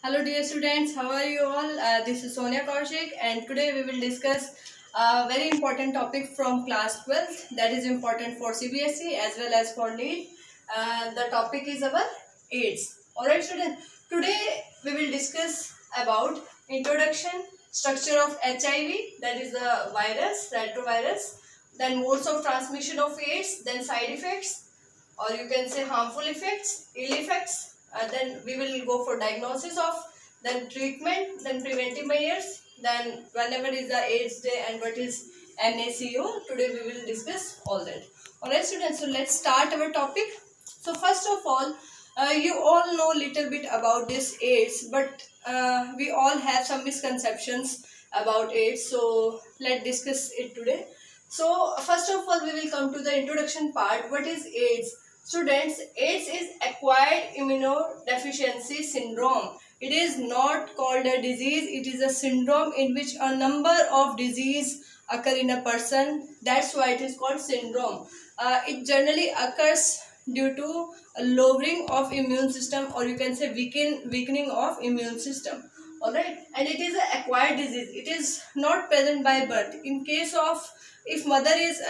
Hello dear students, how are you all? This is Sonia Kaushik and today we will discuss a very important topic from class 12 that is important for CBSE as well as for NEET. The topic is our AIDS. Alright students, today we will discuss about introduction, structure of HIV, that is the virus, retrovirus, then modes of transmission of AIDS, then side effects, or you can say harmful effects, ill effects. Then we will go for diagnosis of, then treatment, then preventive measures, then whenever is the AIDS day and what is NaCO. Today we will discuss all that. Alright students, so let's start our topic. So first of all, you all know little bit about this AIDS, but we all have some misconceptions about AIDS. So let's discuss it today. So first of all, we will come to the introduction part. What is AIDS? Students, AIDS is acquired immunodeficiency syndrome. It is not called a disease. It is a syndrome in which a number of disease occur in a person. That's why it is called syndrome. It generally occurs due to a lowering of immune system, or you can say weakening of immune system. Alright, and it is an acquired disease. It is not present by birth. In case of if mother is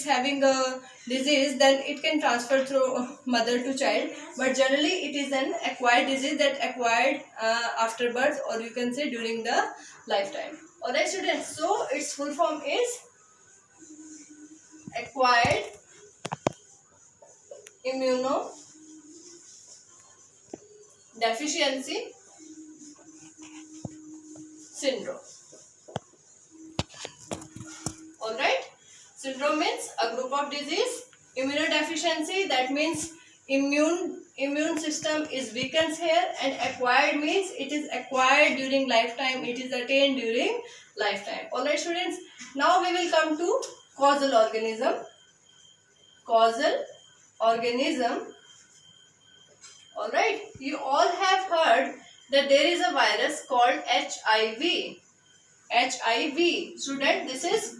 having a disease, then it can transfer through mother to child, but generally it is an acquired disease that acquired after birth, or you can say during the lifetime. Alright students, so its full form is acquired immunodeficiency syndrome. Alright, syndrome means a group of disease. Immunodeficiency, that means immune system is weakened here, and acquired means it is acquired during lifetime, it is attained during lifetime. Alright students, now we will come to causal organism. Causal organism. Alright, you all have heard that there is a virus called HIV. HIV, student, this is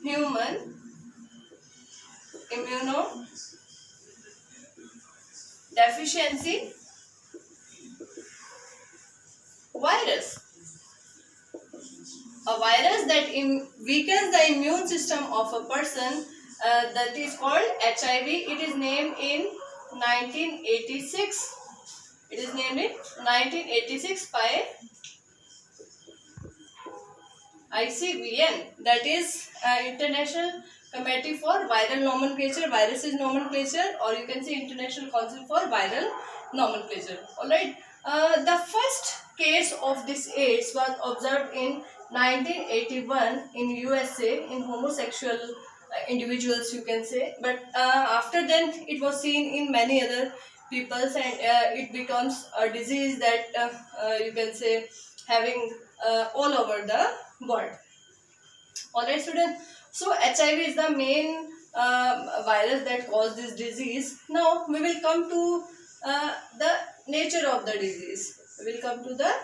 human immunodeficiency virus. A virus that weakens the immune system of a person, that is called HIV. It is named in 1986. It is named in 1986 by ICVN, that is International Committee for Viral Nomenclature, Viruses Nomenclature, or you can say International Council for Viral Nomenclature. Alright, the first case of this AIDS was observed in 1981 in USA in homosexual individuals, you can say, but after then it was seen in many other peoples, and it becomes a disease that you can say having all over the world. Alright students, so HIV is the main virus that causes this disease. Now we will come to the nature of the disease. We will come to the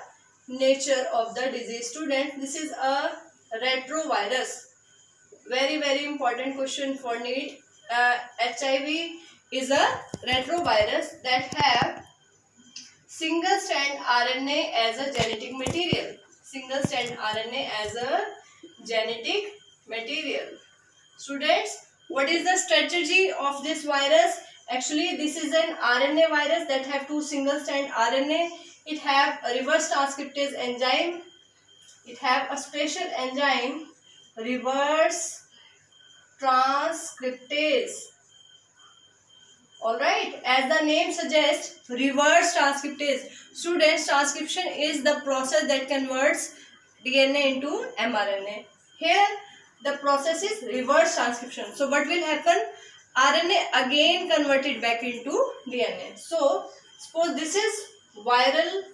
nature of the disease. Students, this is a retrovirus. Very important question for NEET. HIV is a retrovirus that have single strand RNA as a genetic material. Single strand RNA as a genetic material. Students, what is the strategy of this virus? Actually, this is an RNA virus that have two single strand RNA. It have a reverse transcriptase enzyme. It have a special enzyme, reverse transcriptase. Alright, as the name suggests, reverse transcriptase. Students, transcription is the process that converts DNA into mRNA. Here, the process is reverse transcription. So, what will happen? RNA again converted back into DNA. So, suppose this is viral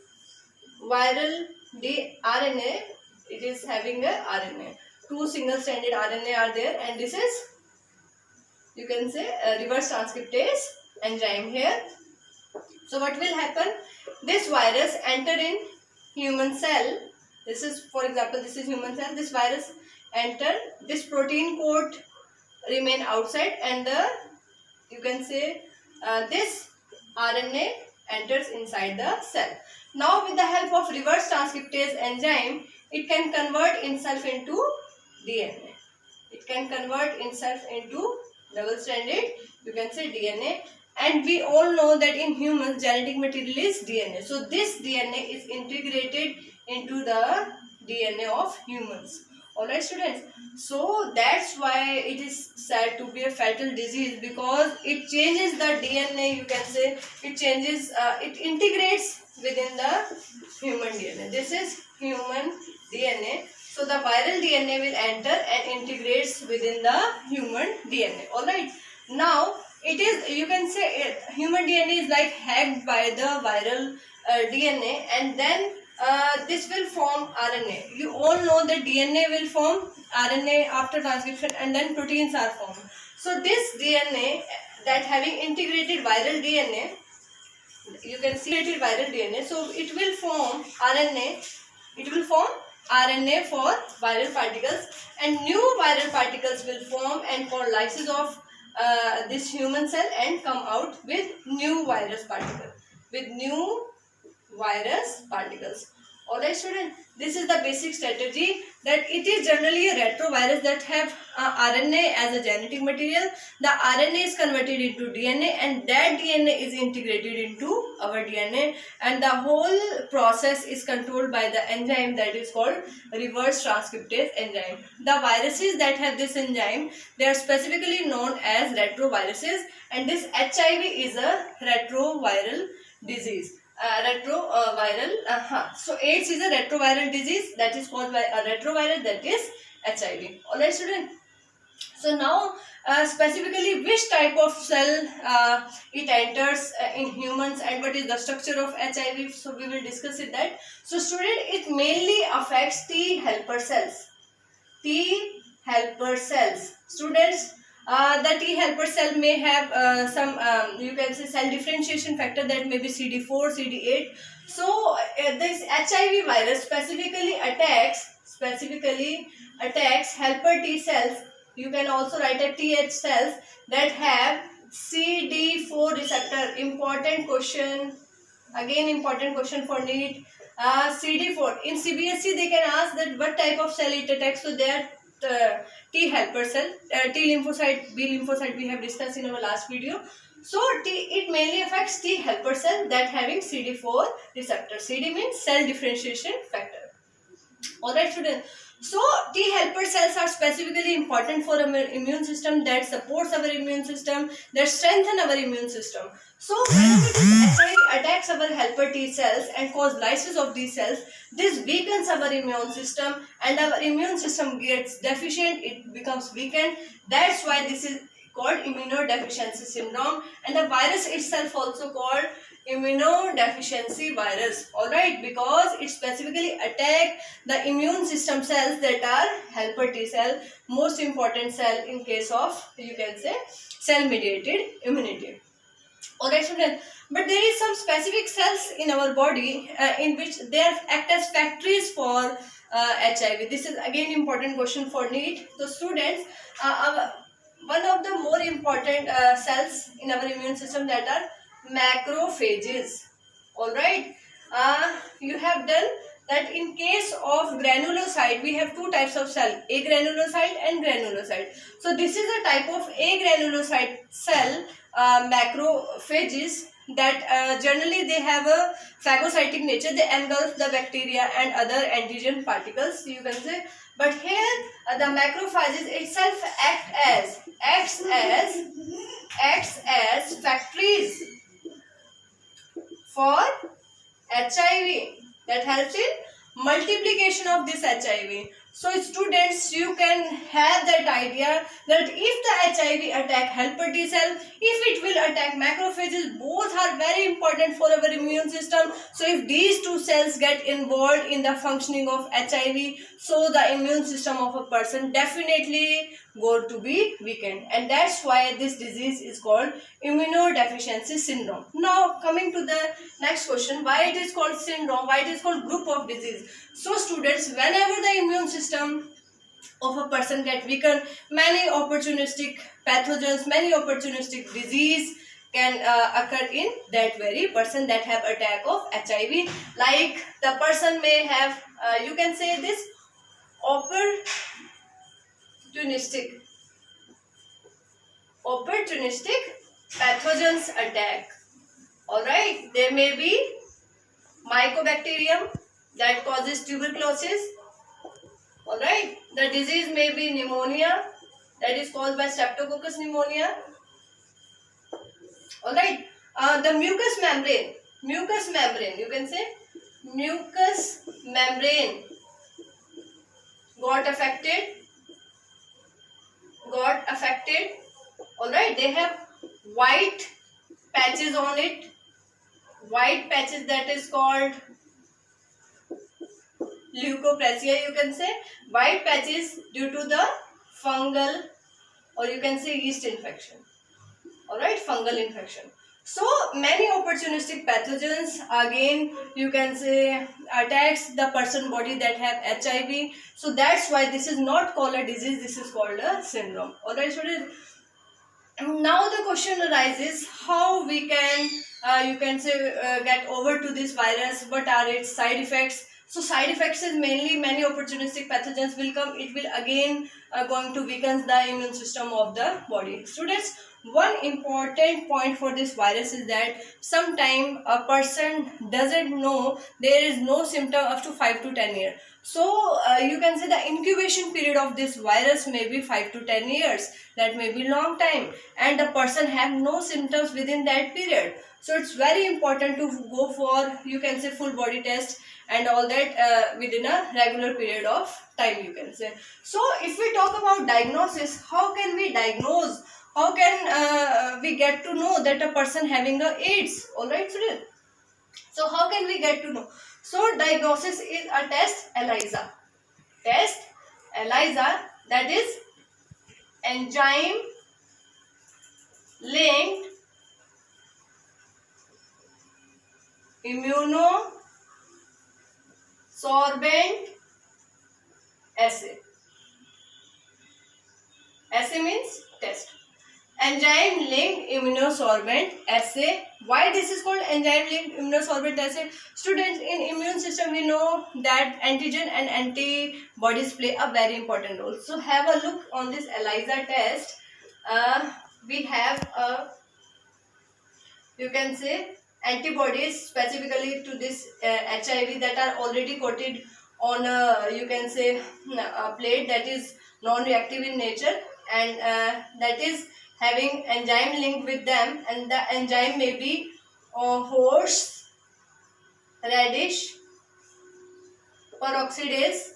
RNA. It is having a RNA. Two single-stranded RNA are there, and this is, you can say, a reverse transcriptase enzyme here. So what will happen? This virus enter in human cell. This is, for example, this is human cell. This virus enter. This protein coat remain outside, and you can say this RNA enters inside the cell. Now with the help of reverse transcriptase enzyme, it can convert itself into DNA. It can convert itself into double-stranded, you can say DNA. And we all know that in humans, genetic material is DNA. So this DNA is integrated into the DNA of humans. Alright students, so that's why it is said to be a fatal disease, because it changes the DNA, you can say, it changes, it integrates within the human DNA. This is human DNA. So the viral DNA will enter and integrates within the human DNA. Alright. Now it is, you can say, human DNA is like hacked by the viral DNA, and then this will form RNA. You all know that DNA will form RNA after transcription, and then proteins are formed. So this DNA that having integrated viral DNA, you can see integrated viral DNA. So it will form RNA. It will form RNA for viral particles, and new viral particles will form and called lysis of this human cell and come out with new virus particle, with new virus particles. Alright students, this is the basic strategy, that it is generally a retrovirus that have RNA as a genetic material. The RNA is converted into DNA, and that DNA is integrated into our DNA, and the whole process is controlled by the enzyme that is called reverse transcriptase enzyme. The viruses that have this enzyme, they are specifically known as retroviruses, and this HIV is a retroviral disease. So AIDS is a retroviral disease that is caused by a retrovirus, that is HIV. Alright student. So now specifically which type of cell it enters in humans, and what is the structure of HIV, so we will discuss it that. So student, it mainly affects T helper cells. T helper cells. Students, the T helper cell may have some you can say cell differentiation factor, that may be CD4, CD8. So this HIV virus specifically attacks helper T cells. You can also write a TH cells that have CD4 receptor. Important question, again important question for NEET. CD4 in CBSE they can ask that what type of cell it attacks. So they are T helper cell, T lymphocyte, B lymphocyte we have discussed in our last video. So it mainly affects T helper cell that having CD4 receptor. CD means cell differentiation factor. Alright students. So T helper cells are specifically important for our immune system, that supports our immune system, that strengthen our immune system. So whenever this HIV attacks our helper T cells and cause lysis of these cells, this weakens our immune system, and our immune system gets deficient, it becomes weakened. That's why this is called immunodeficiency syndrome, and the virus itself also called immunodeficiency virus. Alright, because it specifically attack the immune system cells that are helper T cell, most important cell in case of, you can say, cell mediated immunity. Alright students, but there is some specific cells in our body in which they act as factories for HIV. This is again important question for NEET. So students, one of the more important cells in our immune system, that are macrophages. Alright, you have done that in case of granulocyte, we have two types of cell, agranulocyte and granulocyte. So this is a type of agranulocyte cell, macrophages, that generally they have a phagocytic nature. They engulf the bacteria and other antigen particles, you can say. But here the macrophages itself acts as factories for HIV, that helps in multiplication of this HIV. So students, you can have that idea that if the HIV attack helper T cell, if it will attack macrophages, both are very important for our immune system. So if these two cells get involved in the functioning of HIV, so the immune system of a person definitely going to be weakened, and that's why this disease is called immunodeficiency syndrome. Now coming to the next question, why it is called syndrome, why it is called group of disease. So students, whenever the immune system of a person get weakened, many opportunistic pathogens, many opportunistic disease can occur in that very person that have attack of HIV. Like the person may have, you can say this, opportunistic pathogens attack. Alright, there may be mycobacterium that causes tuberculosis. Alright, the disease may be pneumonia that is caused by streptococcus pneumonia. Alright, the mucous membrane, you can say mucous membrane got affected. Alright, they have white patches on it, that is called leukoplasia, you can say, white patches due to the fungal, or you can say yeast infection. Alright, fungal infection. So many opportunistic pathogens, again you can say, attacks the person body that have HIV. So that's why this is not called a disease, this is called a syndrome. Alright, so now the question arises, how we can you can say get over to this virus, what are its side effects. So side effects is mainly many opportunistic pathogens will come, it will again going to weaken the immune system of the body. Students, one important point for this virus is that sometime a person doesn't know, there is no symptom up to 5 to 10 years. So you can say the incubation period of this virus may be 5 to 10 years. That may be long time, and the person have no symptoms within that period. So it's very important to go for, you can say, full body test and all that within a regular period of time, you can say. So if we talk about diagnosis, how can we diagnose? How can we get to know that a person having a AIDS? Alright, students. So how can we get to know? So diagnosis is a test ELISA. That is enzyme linked immunosorbent assay. Assay means test. Enzyme linked immunosorbent assay. Why this is called enzyme linked immunosorbent assay? Students, in immune system we know that antigen and antibodies play a very important role. So have a look on this ELISA test. We have a, you can say, antibodies specifically to this HIV that are already coated on a, you can say, a plate that is non-reactive in nature, and that is having enzyme linked with them, and the enzyme may be horse radish peroxidase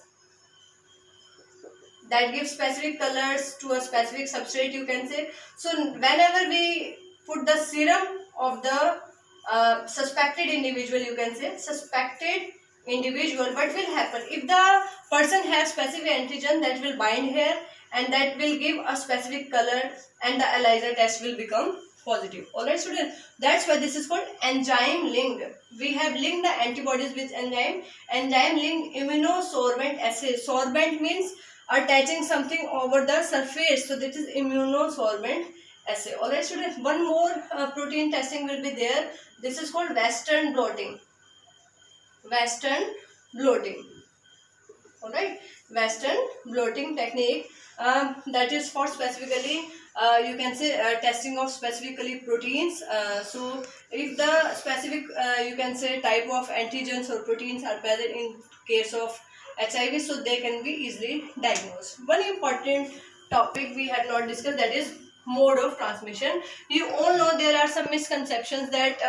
that gives specific colors to a specific substrate, you can say. So whenever we put the serum of the suspected individual, you can say suspected individual, what will happen? If the person has specific antigen, that will bind here and that will give a specific color, and the ELISA test will become positive. Alright, students, that's why this is called enzyme linked. We have linked the antibodies with enzyme linked immunosorbent assay. Sorbent means attaching something over the surface, so this is immunosorbent assay. Alright, students, one more protein testing will be there. This is called Western blotting. Alright, Western blotting technique, that is for specifically you can say testing of specifically proteins. So if the specific you can say type of antigens or proteins are present in case of HIV, so they can be easily diagnosed. One important topic we had not discussed, that is mode of transmission. You all know there are some misconceptions that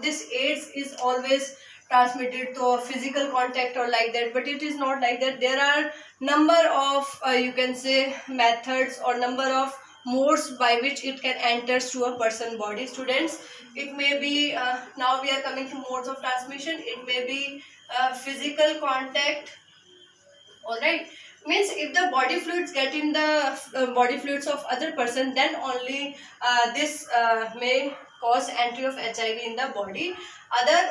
this AIDS is always transmitted through a physical contact or like that, but it is not like that. There are number of you can say methods or number of modes by which it can enter through a person body. Students, it may be now we are coming to modes of transmission. It may be physical contact. Alright, means if the body fluids get in the body fluids of other person, then only this may cause entry of HIV in the body. Other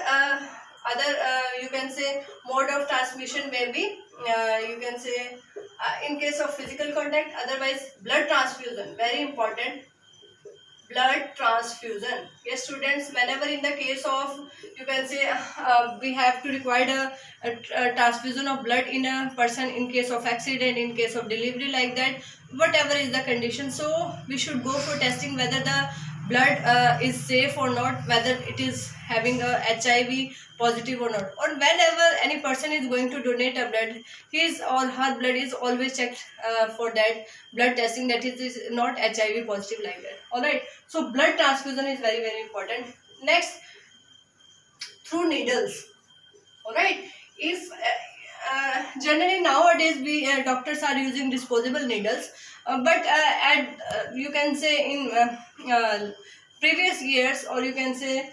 you can say mode of transmission may be you can say in case of physical contact, otherwise blood transfusion, very important. blood transfusion. Yes, students, whenever in the case of, you can say, we have to require a transfusion of blood in a person in case of accident, in case of delivery, like that, whatever is the condition, so we should go for testing whether the blood is safe or not, whether it is having a HIV positive or not. Or whenever any person is going to donate a blood, his or her blood is always checked for that blood testing, that is not HIV positive, like that. All right, so blood transfusion is very, very important. Next, through needles. All right, if generally nowadays we doctors are using disposable needles, but at you can say in previous years, or you can say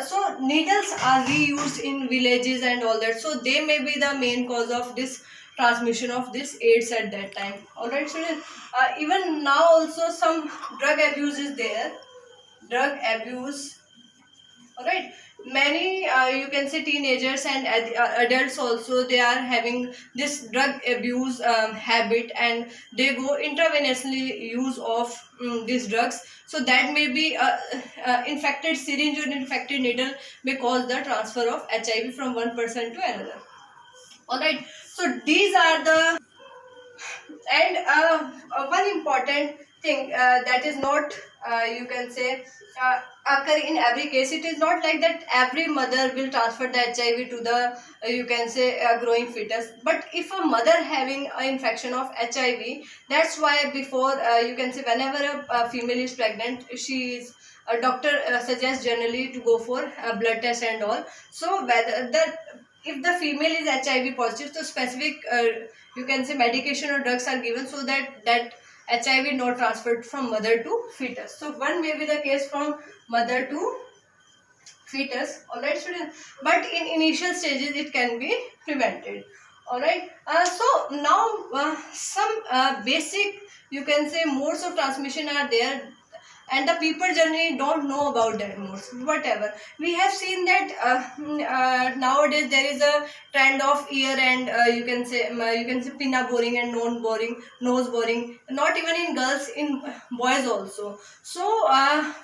so needles are reused in villages and all that, so they may be the main cause of this transmission of this AIDS at that time. All right, so even now also some drug abuse is there, drug abuse. All right, many you can say teenagers and adults also, they are having this drug abuse habit, and they go intravenously use of these drugs, so that may be infected syringe or infected needle may cause the transfer of HIV from one person to another. All right, so these are the, and one important thing that is not you can say occur in every case. It is not like that every mother will transfer the HIV to the you can say growing fetus. But if a mother having an infection of HIV, that's why before you can say whenever a female is pregnant, she is a doctor suggests generally to go for a blood test and all. So whether that, if the female is HIV positive, so specific you can say medication or drugs are given so that that HIV not transferred from mother to fetus. So one may be the case from mother to fetus. All right, students, but in initial stages it can be prevented. All right, so now some basic you can say modes of transmission are there, and the people generally don't know about that modes. Whatever we have seen that nowadays there is a trend of ear and you can say pinna boring and nose boring, not even in girls, in boys also. So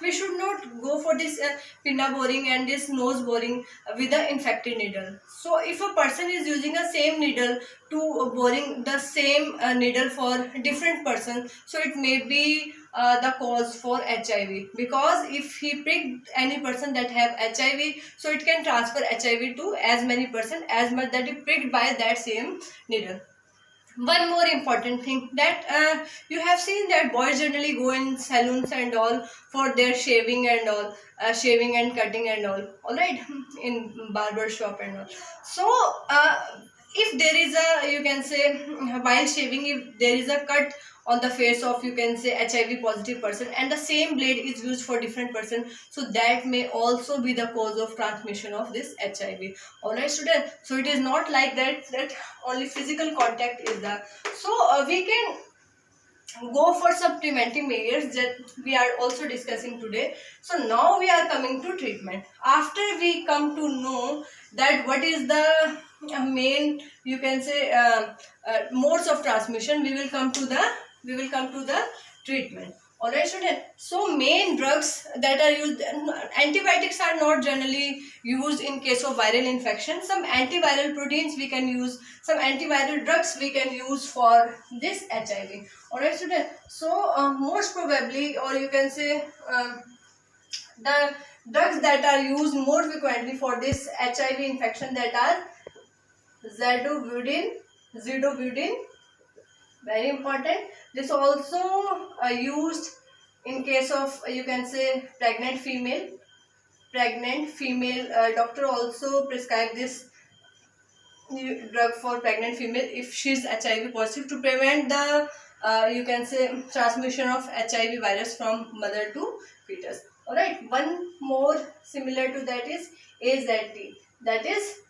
we should not go for this pinna boring and this nose boring with the infected needle. So if a person is using a same needle to boring the same needle for different person, so it may be the cause for HIV, because if he pricked any person that have HIV, so it can transfer HIV to as many person as much that he pricked by that same needle. One more important thing that you have seen that boys generally go in salons and all for their shaving and all, shaving and cutting and all right, in barber shop and all. So if there is a you can say while shaving, if there is a cut on the face of you can say HIV positive person, and the same blade is used for different person, so that may also be the cause of transmission of this HIV. All right, student, so it is not like that only physical contact is the, so we can go for some preventive measures that we are also discussing today. So now we are coming to treatment. After we come to know that what is the main you can say modes of transmission, we will come to the treatment. Alright, student, so main drugs that are used, antibiotics are not generally used in case of viral infection. Some antiviral proteins we can use, some antiviral drugs we can use for this HIV. Alright, student, so most probably, or you can say the drugs that are used more frequently for this HIV infection, that are zidovudine, very important. This also used in case of you can say pregnant female. Doctor also prescribe this drug for pregnant female if she is HIV positive, to prevent the you can say transmission of HIV virus from mother to fetus. All right, one more similar to that is AZT, that is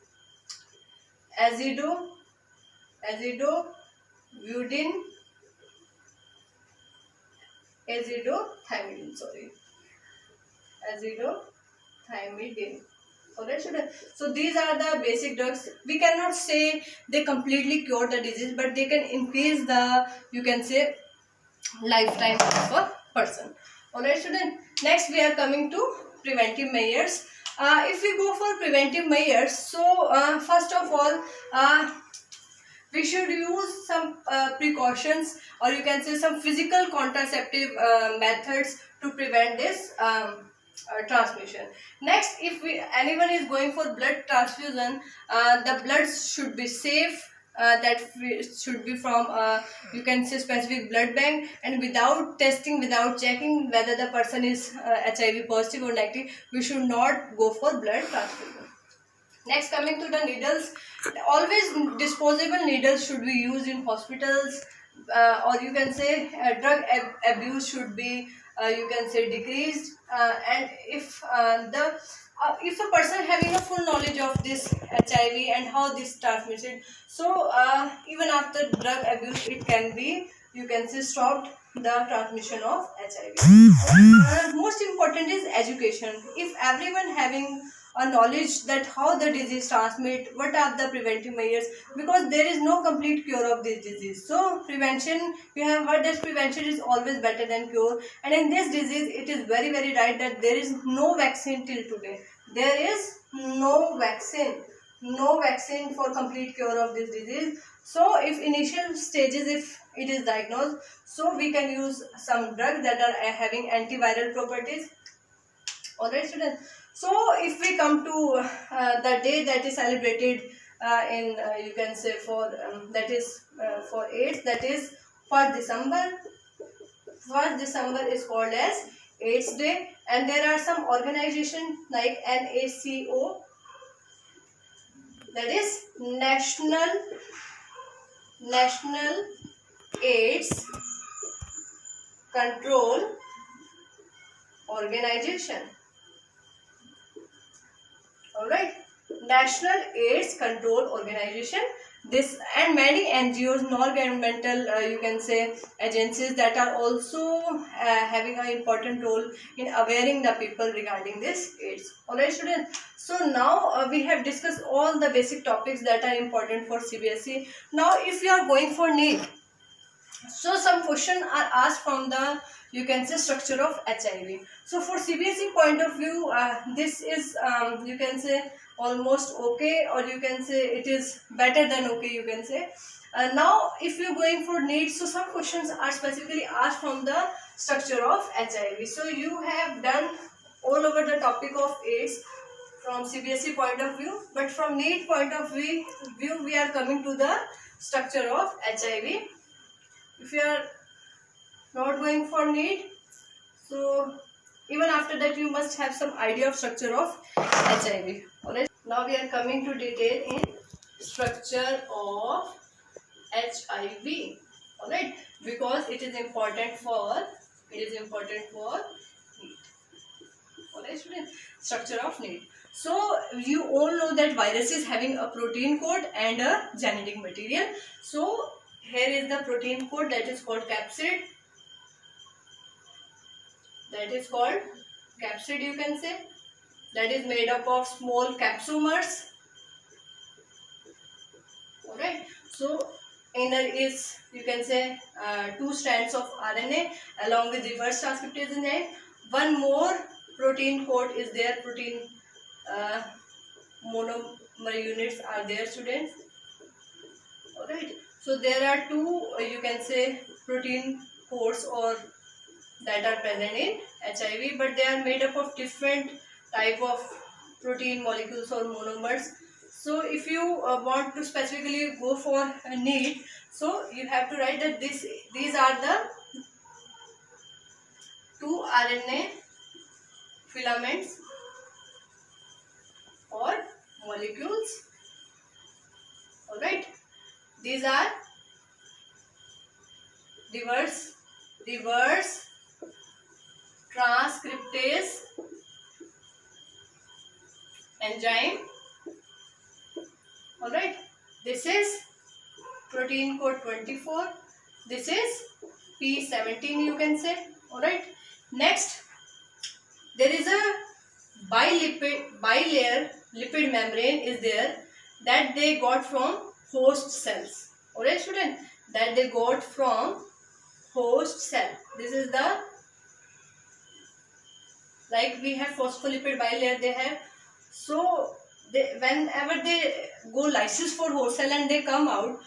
azidovudine, azidothiamidine. Alright, so these are the basic drugs. We cannot say they completely cure the disease, but they can increase the you can say lifetime of a person. Alright student, next we are coming to preventive measures. If we go for preventive measures, so first of all, we should use some precautions, or you can say some physical contraceptive methods to prevent this transmission. Next, if anyone is going for blood transfusion, the blood should be safe. Should be from you can say specific blood bank, and without testing, without checking whether the person is HIV positive or negative, we should not go for blood transfusion. Next, coming to the needles, always disposable needles should be used in hospitals, or you can say abuse should be you can say decreased. And if a person having a full knowledge of this HIV and how this transmitted, so even after drug abuse, it can be, you can say, stopped the transmission of HIV. Most important is education. If everyone having a knowledge that how the disease transmit, what are the preventive measures, because there is no complete cure of this disease. So prevention, we have heard that prevention is always better than cure, and in this disease it is very very right that there is no vaccine till today. There is no vaccine for complete cure of this disease. So if initial stages, if it is diagnosed, so we can use some drugs that are having antiviral properties. Alright students, so if we come to the day that is celebrated in you can say for that is for AIDS, that is 1st December. 1st December is called as AIDS Day, and there are some organizations like NACO, that is National AIDS Control Organization. Alright, National AIDS Control Organization. This and many NGOs, non-governmental you can say agencies, that are also having an important role in awareing the people regarding this AIDS. Alright students, so now we have discussed all the basic topics that are important for CBSE. Now if you are going for NEET, so some questions are asked from the, you can say, structure of HIV. So for CBSE point of view, this is you can say almost okay, or you can say it is better than okay, you can say. Now if you are going for NEET, so some questions are specifically asked from the structure of HIV. So you have done all over the topic of AIDS from CBSE point of view, but from NEET point of view we are coming to the structure of HIV. If you are not going for NEET, so even after that you must have some idea of structure of HIV. Alright. Now we are coming to detail in structure of HIV. Alright, because it is important for NEET. Alright students, structure of NEET. So you all know that virus is having a protein code and a genetic material. So here is the protein code, that is called capsid. You can say, that is made up of small capsomers. Alright, so inner is, you can say, 2 strands of RNA along with reverse transcriptase enzyme. One more protein code is there, protein monomer units are there students. Alright, so there are 2 you can say protein codes or that are present in HIV, but they are made up of different type of protein molecules or monomers. So if you want to specifically go for a NEET, so you have to write that these are the 2 RNA filaments or molecules. Alright, these are reverse transcriptase enzyme. Alright, this is protein code 24, this is P17 you can say. Alright, next there is a bilayer lipid membrane is there, that they got from host cells. Alright student, that they got from host cell. This is the like we have phospholipid bilayer they have. So whenever they go lysis for host cell and they come out,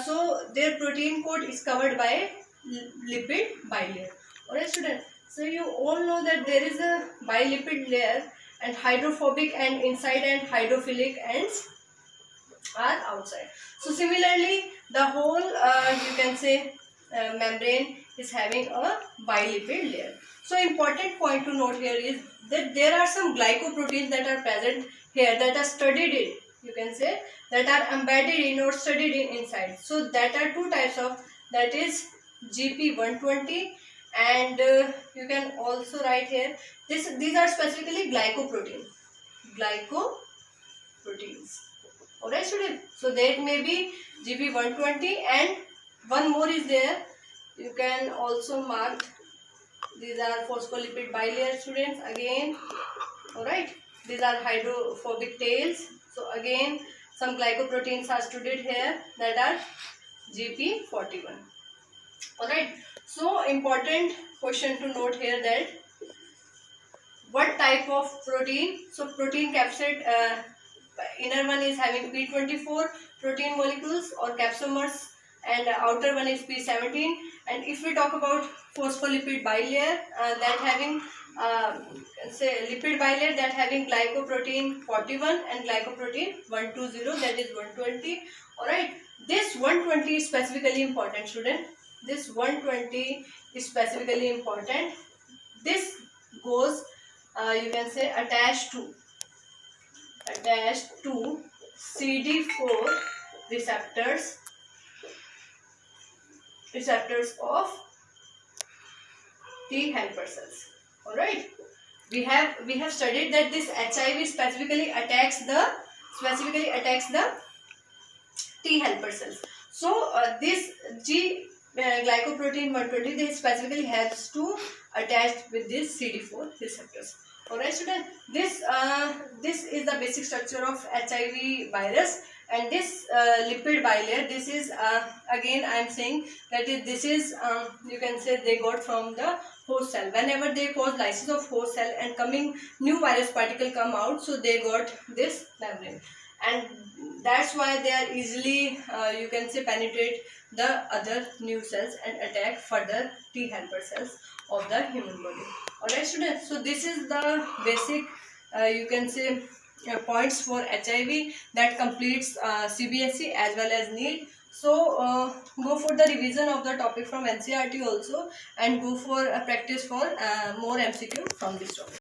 so their protein coat is covered by lipid bilayer. Alright student, so you all know that there is a bilipid layer and hydrophobic and inside and hydrophilic ends are outside. So similarly the whole you can say membrane is having a bilipid layer. So important point to note here is that there are some glycoproteins that are present here that are studied in, you can say, that are embedded in or studied in inside. So that are two types of, that is GP120 and you can also write here these are specifically glycoproteins. Alright student, so that may be GP120 and one more is there, you can also mark, these are phospholipid bilayer students again. Alright, these are hydrophobic tails. So again some glycoproteins are studied here that are GP41. Alright, so important question to note here that what type of protein. So protein capsid, inner one is having P24 protein molecules or capsomers and outer one is P17. And if we talk about phospholipid bilayer, that having say lipid bilayer that having glycoprotein 41 and glycoprotein 120, that is 120. Alright, this 120 is specifically important student. This 120 is specifically important. This goes you can say attached to CD4 receptors of T helper cells. Alright, we have studied that this HIV specifically attacks the T helper cells. So this glycoprotein 120 they specifically helps to attach with these CD4 receptors. Alright student, this is the basic structure of HIV virus, and this lipid bilayer, this is again I am saying that this is you can say they got from the host cell. Whenever they cause lysis of host cell and coming new virus particle come out, so they got this membrane, and that's why they are easily you can say penetrate the other new cells and attack further T helper cells of the human body. Alright students, so this is the basic you can say points for HIV that completes CBSE as well as NEET. So go for the revision of the topic from NCERT also, and go for a practice for more MCQ from this topic.